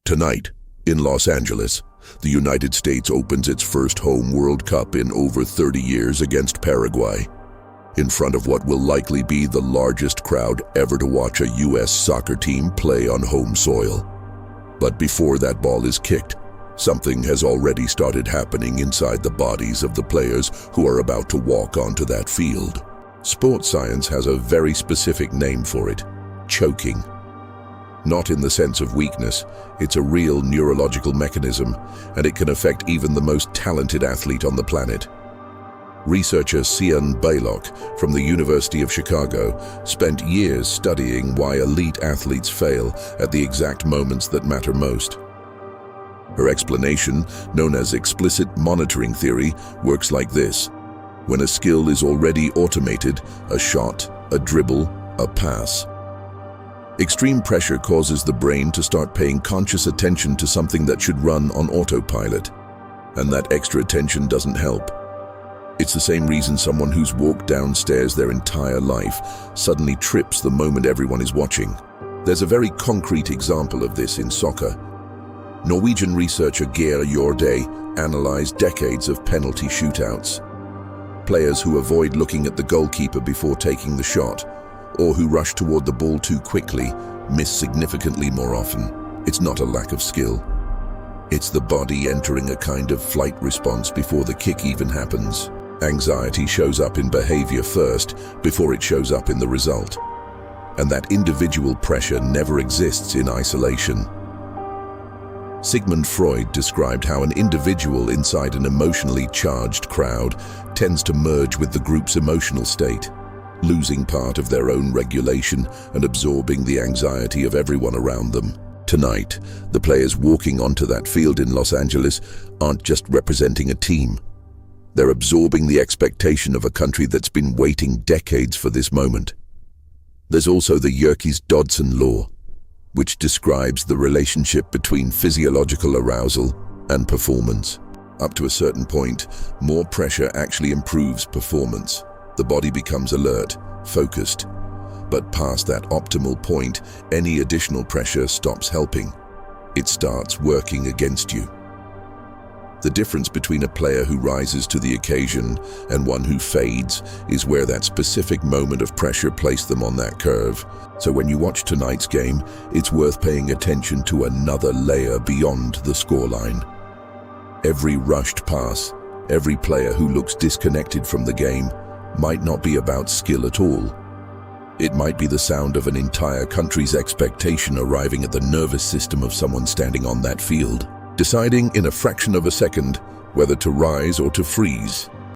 Tonight, in Los Angeles, the United States opens its first home World Cup in over 30 years against Paraguay, in front of what will likely be the largest crowd ever to watch a U.S. soccer team play on home soil. But before that ball is kicked, something has already started happening inside the bodies of the players who are about to walk onto that field. Sports science has a very specific name for it: choking. Not in the sense of weakness, it's a real neurological mechanism, and it can affect even the most talented athlete on the planet. Researcher Sian Beilock from the University of Chicago spent years studying why elite athletes fail at the exact moments that matter most. Her explanation, known as explicit monitoring theory, works like this. When a skill is already automated, a shot, a dribble, a pass, extreme pressure causes the brain to start paying conscious attention to something that should run on autopilot, and that extra attention doesn't help. It's the same reason someone who's walked downstairs their entire life suddenly trips the moment everyone is watching. There's a very concrete example of this in soccer. Norwegian researcher Geir Jordet analyzed decades of penalty shootouts. Players who avoid looking at the goalkeeper before taking the shot, or who rush toward the ball too quickly, miss significantly more often. It's not a lack of skill. It's the body entering a kind of flight response before the kick even happens. Anxiety shows up in behavior first, before it shows up in the result. And that individual pressure never exists in isolation. Sigmund Freud described how an individual inside an emotionally charged crowd tends to merge with the group's emotional state, losing part of their own regulation and absorbing the anxiety of everyone around them. Tonight, the players walking onto that field in Los Angeles aren't just representing a team. They're absorbing the expectation of a country that's been waiting decades for this moment. There's also the Yerkes-Dodson law, which describes the relationship between physiological arousal and performance. Up to a certain point, more pressure actually improves performance. The body becomes alert, focused. But past that optimal point, any additional pressure stops helping. It starts working against you. The difference between a player who rises to the occasion and one who fades is where that specific moment of pressure placed them on that curve. So when you watch tonight's game, it's worth paying attention to another layer beyond the scoreline. Every rushed pass, every player who looks disconnected from the game, might not be about skill at all. It might be the sound of an entire country's expectation arriving at the nervous system of someone standing on that field, deciding in a fraction of a second whether to rise or to freeze.